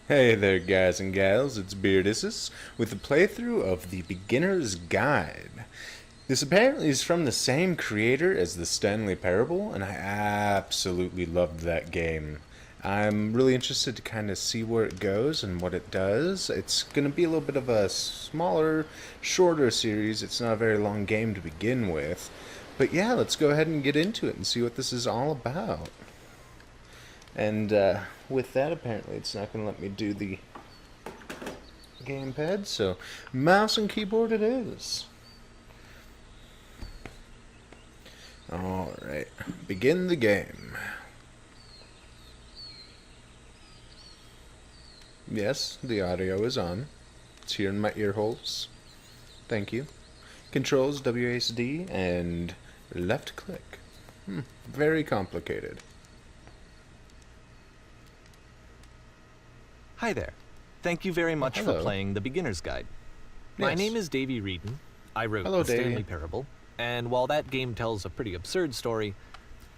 Hey there, guys and gals, it's Beardisys with a playthrough of The Beginner's Guide. This apparently is from the same creator as the Stanley Parable, and I absolutely loved that game. I'm really interested to kind of see where it goes and what it does. It's going to be a little bit of a smaller, shorter series. It's not a very long game to begin with. But yeah, let's go ahead and get into it and see what this is all about. And with that, apparently it's not going to let me do the gamepad, so mouse and keyboard it is. Alright, begin the game. Yes, the audio is on. It's here in my ear holes. Thank you. Controls WASD and left click. Very complicated. Hi there. Thank you very much for Hello. playing The Beginner's Guide. My Yes. name is Davey Reedon. I wrote Hello, The Stanley Davey. Parable, and while that game tells a pretty absurd story,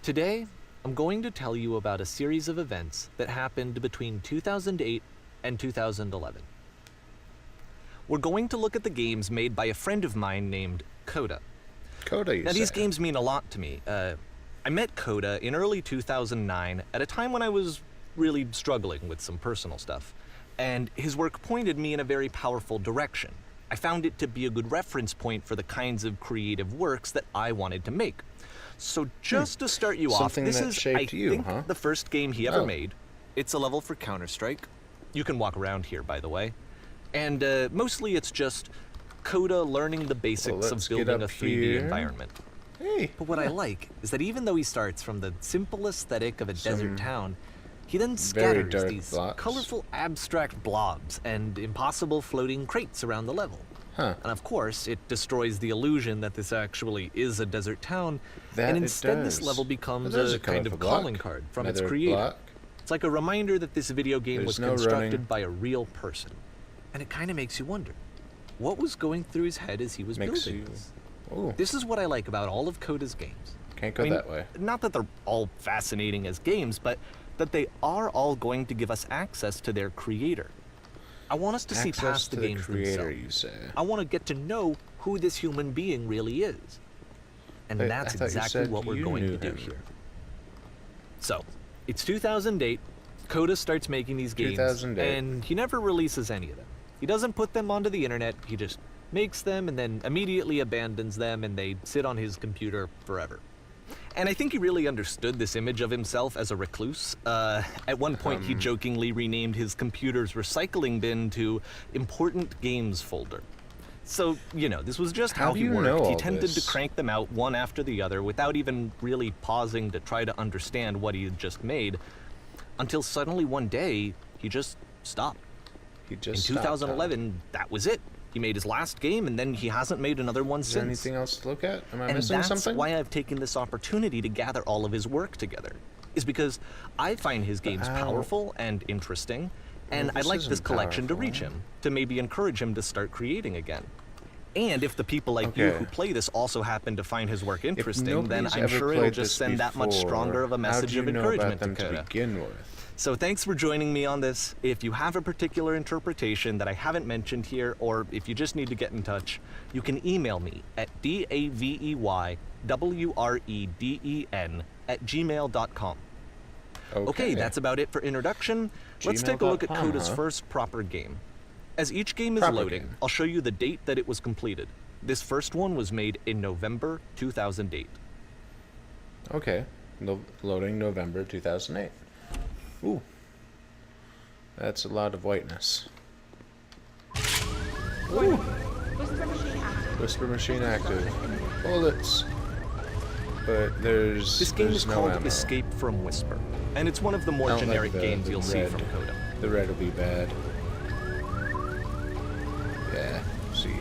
today I'm going to tell you about a series of events that happened between 2008 and 2011. We're going to look at the games made by a friend of mine named Coda. Coda, you Now, these say. games mean a lot to me. I met Coda in early 2009 at a time when I was really struggling with some personal stuff, and his work pointed me in a very powerful direction. I found it to be a good reference point for the kinds of creative works that I wanted to make. So just to start you off, Something this that is, shaped I you, think, huh? the first game he ever Oh. made. It's a level for Counter-Strike. You can walk around here, by the way. And mostly it's just Coda learning the basics of let's get building a up 3D here. environment. Hey, But what I like is that even though he starts from the simple aesthetic of a Some desert town, he then very scatters dark these blocks. colorful abstract blobs and impossible floating crates around the level. Huh. And of course, it destroys the illusion that this actually is a desert town, That and it instead this does. level Oh, becomes there's a kind colorful of block. calling card from its Another creator. block. It's like a reminder that this video game was There's no constructed running. by a real person. And it kind of makes you wonder, what was going through his head as he was Makes building you... this? Ooh, This is what I like about all of Coda's games. can't go I mean, that way. Not that they're all fascinating as games, but that they are all going to give us access to their creator. I want us to see Access past to the the games creator, themselves. you say. I want to get to know who this human being really is. And I that's thought you exactly said what we're you going knew to do him. here. So, it's 2008. Coda starts making these games, 2008. and he never releases any of them. He doesn't put them onto the internet, he just makes them and then immediately abandons them, and they sit on his computer forever. And I think he really understood this image of himself as a recluse. At one point, he jokingly renamed his computer's recycling bin to Important Games Folder. So, you know, this was just How how do he you worked. know He all tended this? to crank them out one after the other without even really pausing to try to understand what he had just made, until suddenly one day, he just stopped. He In just stopped, huh? 2011, that was it. He made his last game, and then he hasn't made another one Is there since. anything else to look at? Am I And missing that's something? why I've taken this opportunity to gather all of his work together, is because I find his games Ow. powerful and interesting, and Well, I'd this like this isn't collection to powerful. reach him, to maybe encourage him to start creating again. And if the people like you Okay. who play this also happen to find his work interesting, then nobody's I'm ever sure it'll played just this send that much before, stronger of a how message do you of know encouragement about them to Coda. to begin with? So thanks for joining me on this. If you have a particular interpretation that I haven't mentioned here, or if you just need to get in touch, you can email me at daveyWreden@gmail.com. Okay, that's about it for introduction. Let's take a look at gmail.com, Coda's huh? first proper game. As each game is Proper loading, game. I'll show you the date that it was completed. This first one was made in November 2008. Okay. Loading November 2008. Ooh. That's a lot of whiteness. Warning. Whisper machine active. Whisper machine active. Bullets. But there's This game there's is no called ammo. Escape from Whisper, and it's one of the more I don't like generic the games you'll see red. from Coda. The red will be bad. Yeah, see.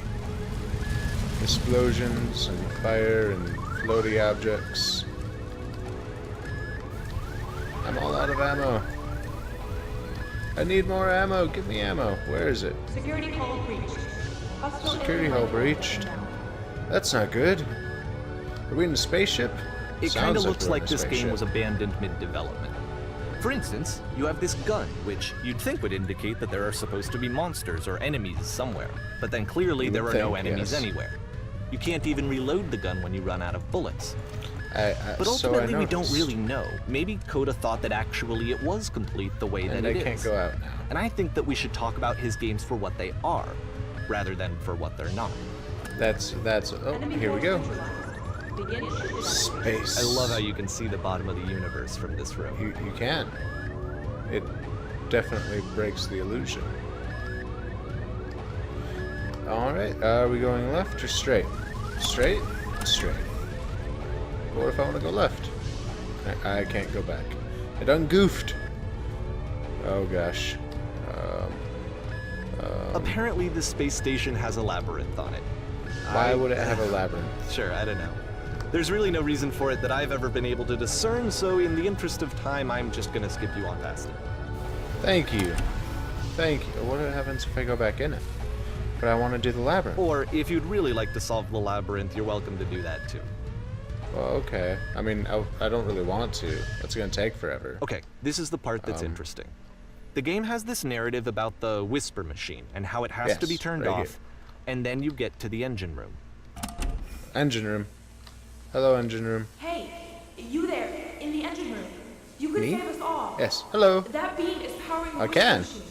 Explosions and fire and floaty objects. I'm all out of ammo. I need more ammo. Give me ammo. Where is it? Security hull breached. Hostile Security enemy hull light breached. inbound. That's not good. Are we in a spaceship? It kind of Sounds looks we're in like a this game spaceship. was abandoned mid-development. For instance, you have this gun, which you'd think would indicate that there are supposed to be monsters or enemies somewhere, but then clearly You there would are no think, enemies yes. anywhere. You can't even reload the gun when you run out of bullets. But So I ultimately, we don't noticed. really know. Maybe Coda thought that actually it was complete the way that And it they is. can't go out now. And I think that we should talk about his games for what they are, rather than for what they're not. That's. Oh, Enemy here we force go. neutralized. Begin ship Space. I love how you can see the bottom of the universe from this room. You can. It definitely breaks the illusion. Alright, are we going left or straight? Straight? Straight. What if I want to go left? I can't go back. I done goofed. Oh gosh. Apparently, the space station has a labyrinth on it. Why would it have a labyrinth? Sure, I don't know. There's really no reason for it that I've ever been able to discern, so in the interest of time, I'm just gonna skip you on past it. Thank you. Thank you. What happens if I go back in it? But I want to do the labyrinth. Or if you'd really like to solve the labyrinth, you're welcome to do that too. Well, okay. I mean, I don't really want to. It's gonna take forever. Okay, this is the part that's interesting. The game has this narrative about the whisper machine and how it has to be Yes, turned right off, here. and then you get to the engine room. Engine room. Hello, engine room. Hey, you there, in the engine room. You can Me? save us all. Yes. Hello. That beam is powering the I whisper can. machine.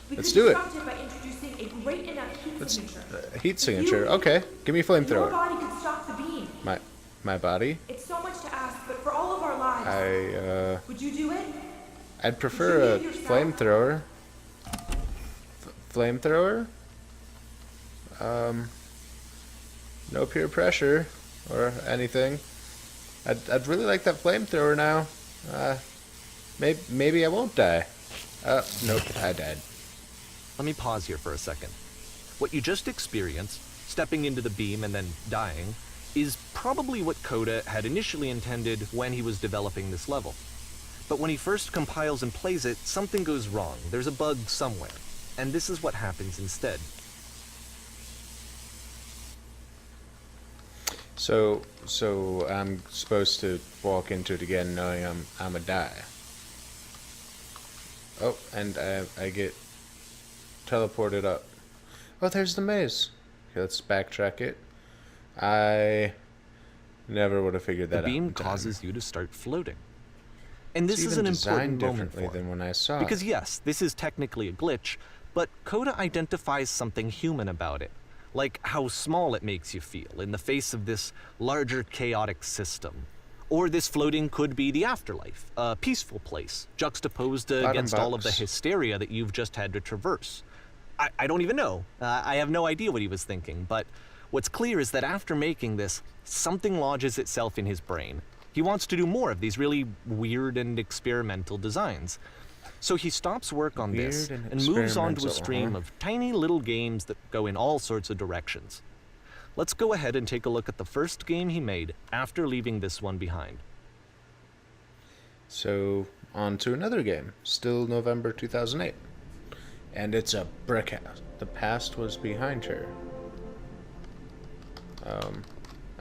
We Let's can do it. disrupt it by introducing a great enough heat Let's signature. heat signature. Okay. Give me a Your flamethrower. body could stop the beam. My body. It's so much to ask, but for all of our lives, would you do it? I'd prefer a Would you leave yourself? flamethrower. Flamethrower. No peer pressure or anything. I'd really like that flamethrower now. Maybe I won't die. Nope, I died. Let me pause here for a second. What you just experienced, stepping into the beam and then dying, is probably what Coda had initially intended when he was developing this level. But when he first compiles and plays it, something goes wrong. There's a bug somewhere. And this is what happens instead. So I'm supposed to walk into it again knowing I'm a die. Oh, and I get teleported up. Oh, there's the maze. Okay, let's backtrack it. I never would have figured that The out. beam in time. causes you to start floating. And this It's is an even important designed moment differently for it. than when I saw Because it. yes, this is technically a glitch, but Coda identifies something human about it. Like how small it makes you feel in the face of this larger chaotic system. Or this floating could be the afterlife, a peaceful place, juxtaposed against all of the box. hysteria that you've just had to traverse. I don't even know. I have no idea what he was thinking, but what's clear is that after making this, something lodges itself in his brain. He wants to do more of these really weird and experimental designs. So he stops work on this Weird and and moves on to a experimental, stream huh? of tiny little games that go in all sorts of directions. Let's go ahead and take a look at the first game he made after leaving this one behind. So on to another game. Still November 2008. And it's a brick house. The past was behind her.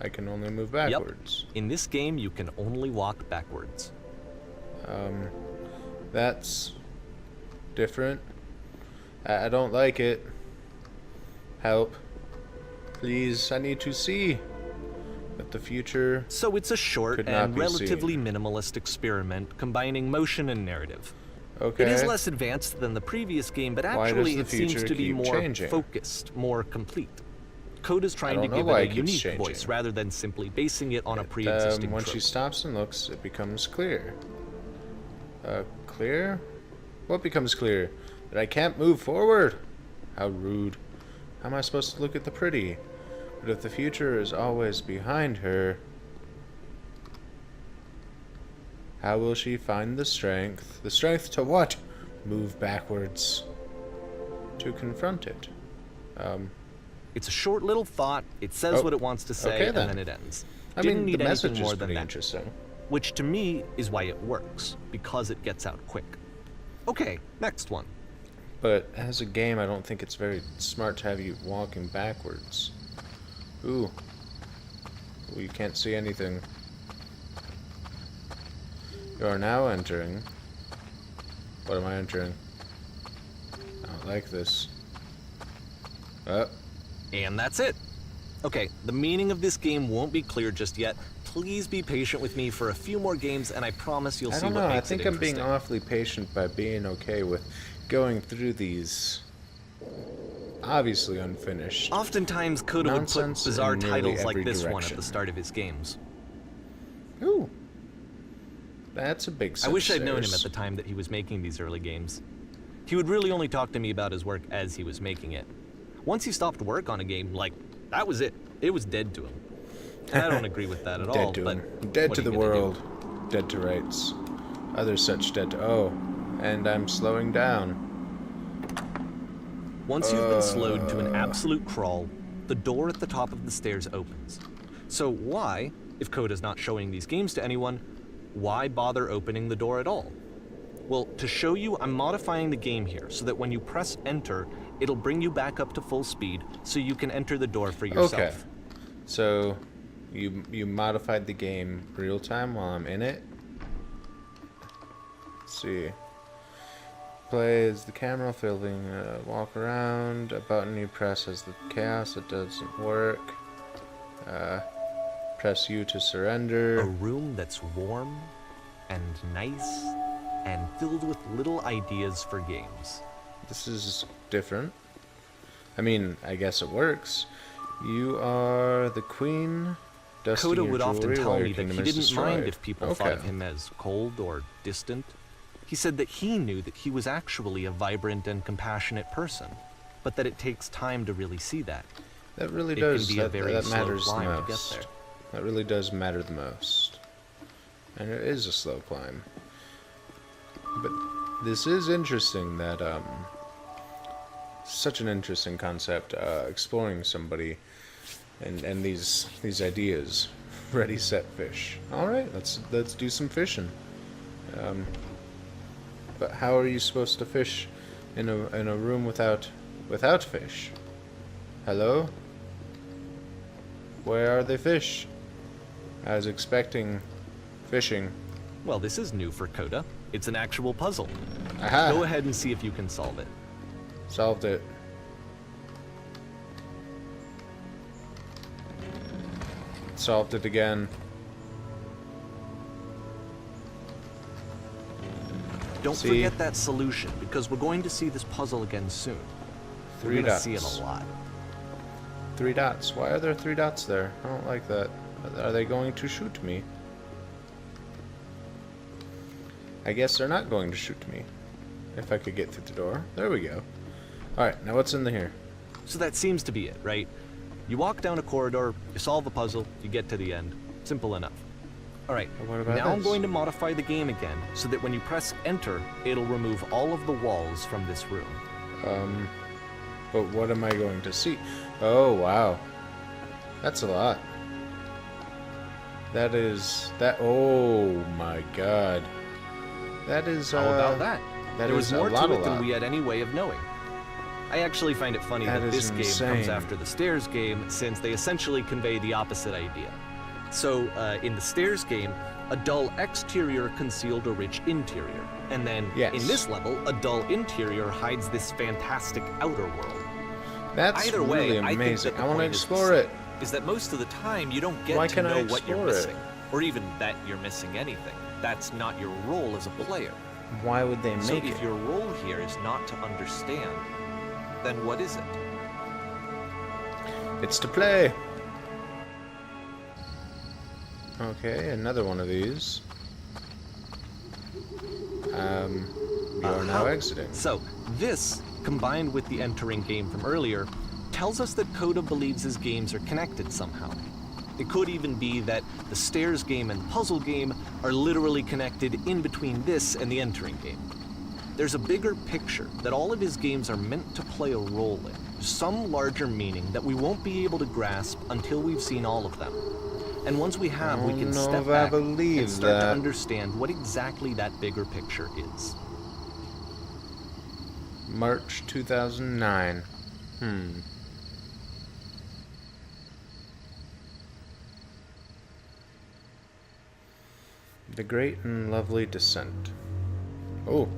I can only move backwards. Yep. In this game, you can only walk backwards. That's different. I don't like it. Help. Please, I need to see. But the future... So it's a short Could not and be relatively seen. minimalist experiment combining motion and narrative. Okay. It is less advanced than the previous game, but Why does actually the it seems future to be keep more changing? focused, more complete. Coda's trying to don't know give why it it a keeps unique changing. voice rather than simply basing it on a pre-existing when trope. she stops and looks, it becomes clear. Clear? What becomes clear? That I can't move forward? How rude. How am I supposed to look at the pretty? But if the future is always behind her, how will she find the strength? The strength to what? Move backwards. To confront it. It's a short little thought, it says Oh, what it wants to say, okay and then. then it ends. I Didn't mean, need the anything message more is than pretty that. interesting. Which to me is why it works, because it gets out quick. Okay, next one. But as a game, I don't think it's very smart to have you walking backwards. Ooh. Ooh, you can't see anything. You are now entering What am I entering? I don't like this. Oh. And that's it. Okay, the meaning of this game won't be clear just yet. Please be patient with me for a few more games, and I promise you'll I see don't what know. I makes it think I'm being interesting. awfully patient by being okay with going through these obviously unfinished. Oftentimes, Coda would put Nonsense bizarre in nearly titles like every this one at direction. the start of his games. Ooh. That's a big set I wish of I'd known him at stairs. the time that he was making these early games. He would really only talk to me about his work as he was making it. Once he stopped work on a game, like, that was it. It was dead to him. And I don't agree with that at all, Dead to but him. Dead what to are the you gonna do? world. Dead to rights. Other such dead to... Oh. And I'm slowing down. Once you've been slowed to an absolute crawl, the door at the top of the stairs opens. So why, if Coda's not showing these games to anyone, why bother opening the door at all? Well, to show you, I'm modifying the game here so that when you press enter, it'll bring you back up to full speed so you can enter the door for yourself. Okay. So, you modified the game real time while I'm in it? Let's see. Play as the camera filming, walk around, a button you press as the chaos, it doesn't work. Press U to A surrender. room that's warm and nice and filled with little ideas for games. This is different. I mean, I guess it works. You are the queen. Dusting Coda your would often jewelry tell while me your that kingdom he is didn't mind destroyed. if people thought of him as cold or distant. He said that he knew that he was actually a vibrant and compassionate person, but that it takes time to really see that. That really It does. can be a That, very that slow matters the climb to get most. there. That really does matter the most. And it is a slow climb. But this is interesting that, such an interesting concept, exploring somebody and these ideas. Ready, set, fish. Alright, let's do some fishing. But how are you supposed to fish in a room without fish? Hello? Where are the fish? I was expecting fishing. Well, this is new for Coda. It's an actual puzzle. Aha! Go ahead and see if you can solve it. Solved it. Solved it again. Don't See? forget that solution, because we're going to see this puzzle again soon. Three We're going to dots. see it a lot. 3 dots. Why are there 3 dots there? I don't like that. Are they going to shoot me? I guess they're not going to shoot me. If I could get through the door. There we go. Alright, now what's in here? So that seems to be it, right? You walk down a corridor, you solve a puzzle, you get to the end. Simple enough. Alright, What about now I'm this? going to modify the game again, so that when you press enter, it'll remove all of the walls from this room. But what am I going to see? Oh, wow. That's a lot. That is... Oh, my God. That is, How about that? That There was is more a lot, to a it than lot. we had any way of knowing. I actually find it funny that, That this is game insane. comes after the Stairs game, since they essentially convey the opposite idea. So, in the Stairs game, a dull exterior concealed a rich interior. And then, Yes. in this level, a dull interior hides this fantastic outer world. That's Either way, really I think amazing. that the I want to point is the explore same, it. is that most of the time you don't get Why to can't I know what you're explore it? missing. Or even that you're missing anything. That's not your role as a player. Why would they So make if it? your role here is not to understand, then what is it? It's to play. Okay, another one of these. We are now Uh-huh. exiting. So, this, combined with the entering game from earlier, tells us that Coda believes his games are connected somehow. It could even be that the Stairs game and puzzle game are literally connected in between this and the entering game. There's a bigger picture that all of his games are meant to play a role in, some larger meaning that we won't be able to grasp until we've seen all of them. And once we have, we don't can know step if I back believe and start to that. understand what exactly that bigger picture is. March 2009. The Great and Lovely Descent. Oh,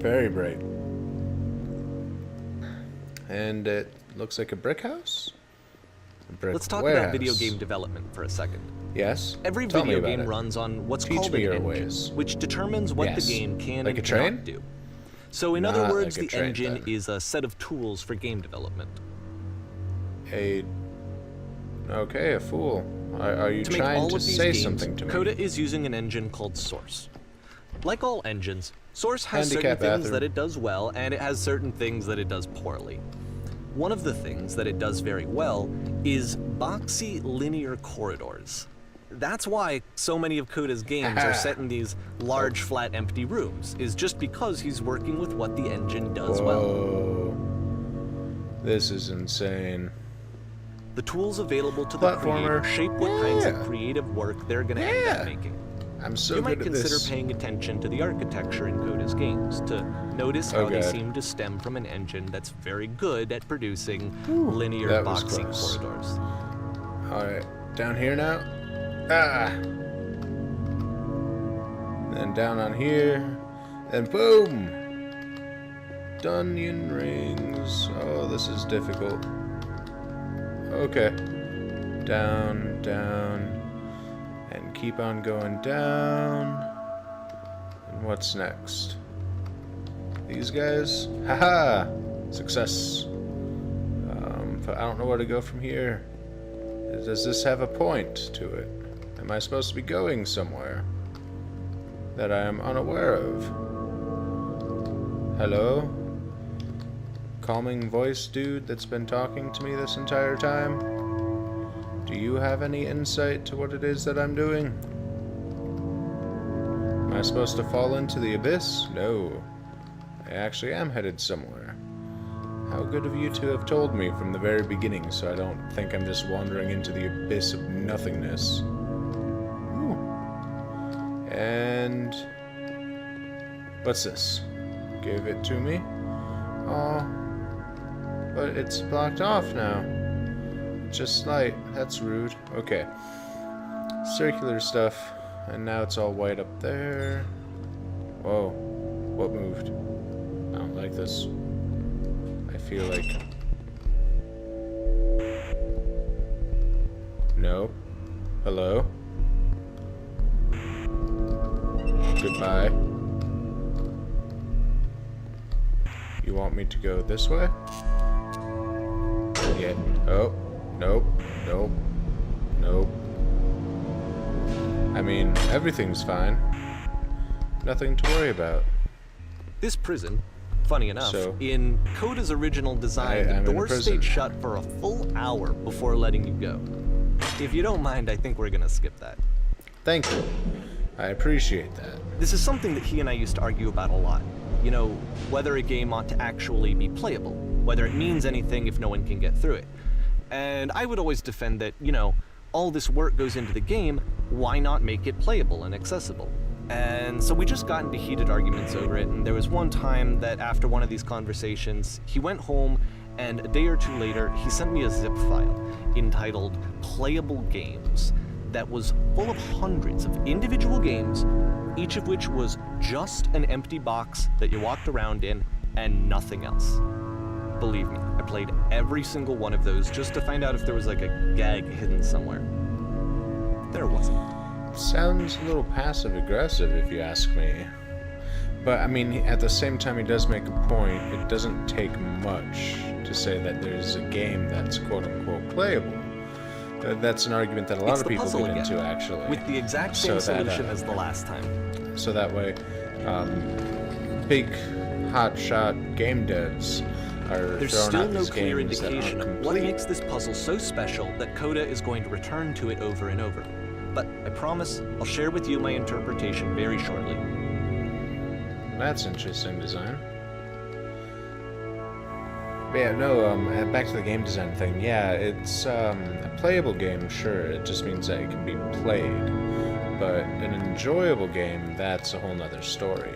Very bright. And it looks like a brick house? A brick Let's talk warehouse. about video game development for a second. Yes? Every Tell me video about game it. runs on what's Teach called me an your engine, ways. which determines what Yes. the game can Like and a train? cannot do. So in other Not words, like a the train, engine then. is a set of tools for game development. Okay, a fool. Are you To make trying all to of these say games, something to me? Coda is using an engine called Source. Like all engines, Source has Handicap certain things bathroom. that it does well, and it has certain things that it does poorly. One of the things that it does very well is boxy linear corridors. That's why so many of Coda's games are set in these large, flat, empty rooms, is just because he's working with what the engine does well. Whoa. This is insane. The tools available to the Platformer. creator shape what kinds of Yeah. creative work they're going to end Yeah. up making. I'm so You good might at consider this. paying attention to the architecture in Coda's games to notice how they God. seem to stem from an engine that's very good at producing linear that was boxy close. corridors. Alright, down here now. Ah! Then down on here. And boom! Dungeon rings. Oh, this is difficult. Okay. Down, down. And keep on going down. And what's next? These guys? Haha! Success. But I don't know where to go from here. Does this have a point to it? Am I supposed to be going somewhere that I am unaware of? Hello? Calming voice dude that's been talking to me this entire time? Do you have any insight to what it is that I'm doing? Am I supposed to fall into the abyss? No. I actually am headed somewhere. How good of you to have told me from the very beginning so I don't think I'm just wandering into the abyss of nothingness. Ooh. And... what's this? Give it to me? Oh, but it's blocked off now. Just light. That's rude. Okay. Circular stuff. And now it's all white up there. Whoa. What moved? I don't like this. I feel like... no. Hello? Goodbye. You want me to go this way? Yeah. Oh. Nope. Nope. Nope. I mean, everything's fine. Nothing to worry about. This prison, funny enough, So, in Coda's original design, I'm in the a doors prison. stayed shut for a full hour before letting you go. If you don't mind, I think we're gonna skip that. Thank you. I appreciate that. This is something that he and I used to argue about a lot. You know, whether a game ought to actually be playable, whether it means anything if no one can get through it. And I would always defend that, you know, all this work goes into the game, why not make it playable and accessible? And so we just got into heated arguments over it, and there was one time that after one of these conversations, he went home, and a day or two later, he sent me a zip file entitled Playable Games that was full of hundreds of individual games, each of which was just an empty box that you walked around in and nothing else. Believe me, I played every single one of those just to find out if there was like a gag hidden somewhere. There wasn't. Sounds a little passive-aggressive, if you ask me. But, I mean, at the same time, he does make a point. It doesn't take much to say that there's a game that's quote-unquote playable. That's an argument that a lot It's of the people puzzle get again, into, actually. with the exact same So that, solution as the last time. So that way, big, hotshot game devs are There's throwing still out no these clear games that aren't indication of what complete. makes this puzzle so special that Coda is going to return to it over and over. But I promise I'll share with you my interpretation very shortly. That's interesting design. But yeah, no, back to the game design thing. Yeah, it's a playable game, sure. It just means that it can be played. But an enjoyable game, that's a whole nother story.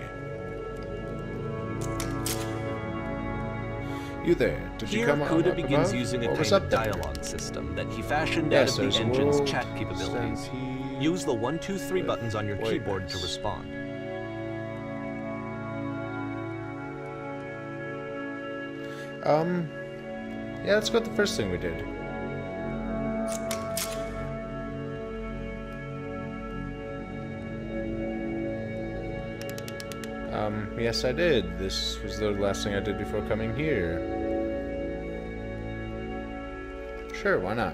You there? Did you Here, come Coda up begins above? using a What was kind up of there? dialogue system that he fashioned Yes, out of there's the a engine's world chat capabilities. stampede Use the 1, 2, 3 buttons on your with keyboard to whiteness. respond. Yeah, let's go with the first thing we did. Yes I did. This was the last thing I did before coming here. Sure, why not?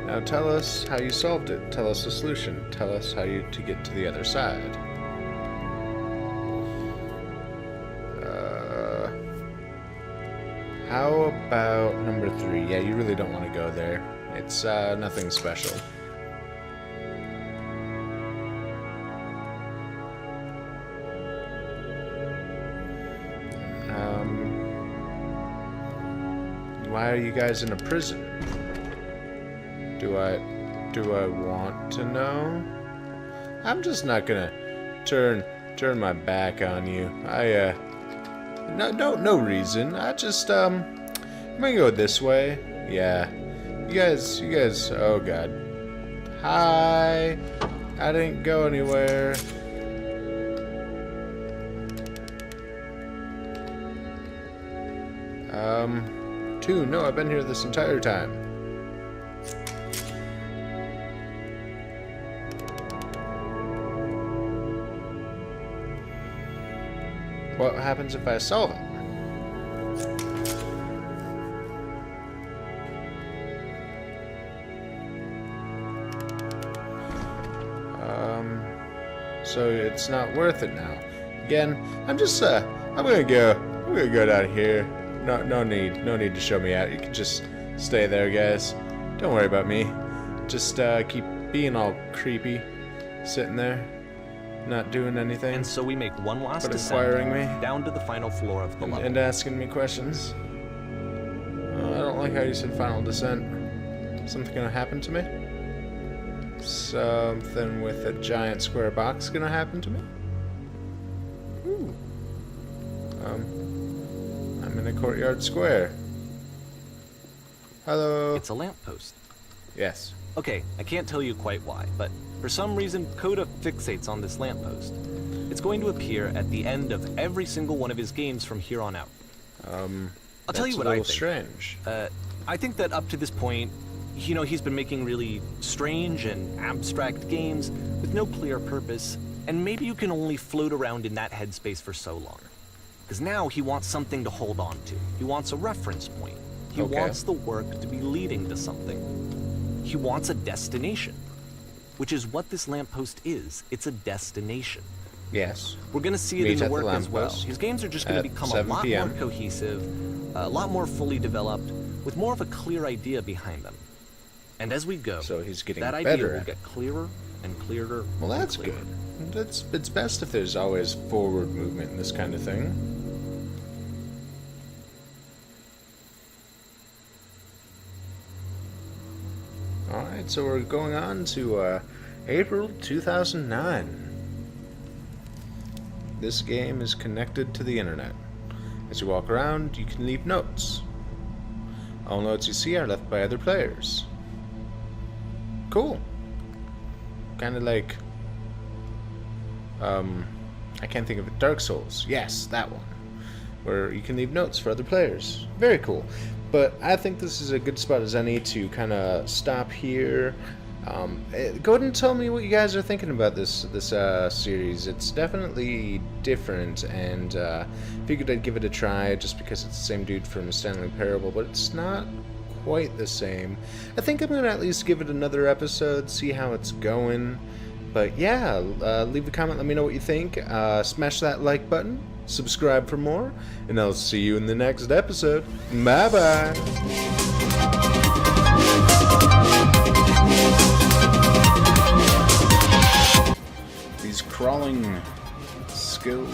Now tell us how you solved it. Tell us the solution. Tell us how to get to the other side. How about number 3? Yeah, you really don't want to go there. It's nothing special. Why are you guys in a prison? Do I want to know? I'm just not gonna turn my back on you. No reason. I just I'm gonna go this way. Yeah. You guys, oh god. Hi. I didn't go anywhere. 2. No, I've been here this entire time. What happens if I solve it? So it's not worth it now. Again, I'm gonna go down here. No need to show me out. You can just stay there, guys. Don't worry about me. Just keep being all creepy, sitting there, not doing anything. And so we make one last but descent acquiring me down to the final floor of the level. and asking me questions. I don't like how you said final descent. Something gonna happen to me? Something with a giant square box gonna happen to me? Ooh. I'm in a courtyard square. Hello. It's a lamppost. Yes. Okay, I can't tell you quite why, but for some reason, Coda fixates on this lamppost. It's going to appear at the end of every single one of his games from here on out. I'll tell you what I think. Strange. I think that up to this point, you know, he's been making really strange and abstract games with no clear purpose, and maybe you can only float around in that headspace for so long. Because now he wants something to hold on to. He wants a reference point. He wants the work to be leading to something. He wants a destination, which is what this lamppost is. It's a destination. Yes. We're going to see it in the work as well. His games are just going to become a lot more cohesive, a lot more fully developed, with more of a clear idea behind them. And as we go, so he's getting that idea will get clearer and clearer. Well, that's good. It's best if there's always forward movement in this kind of thing. Alright, so we're going on to April 2009. This game is connected to the internet. As you walk around, you can leave notes. All notes you see are left by other players. Cool. Kind of like, I can't think of it. Dark Souls. Yes, that one. Where you can leave notes for other players. Very cool. But I think this is a good spot as any to kind of stop here. Go ahead and tell me what you guys are thinking about this series. It's definitely different, and figured I'd give it a try just because it's the same dude from Stanley Parable, but it's not quite the same. I think I'm going to at least give it another episode, see how it's going. But yeah, leave a comment, let me know what you think. Smash that like button, subscribe for more, and I'll see you in the next episode. Bye-bye! These crawling skills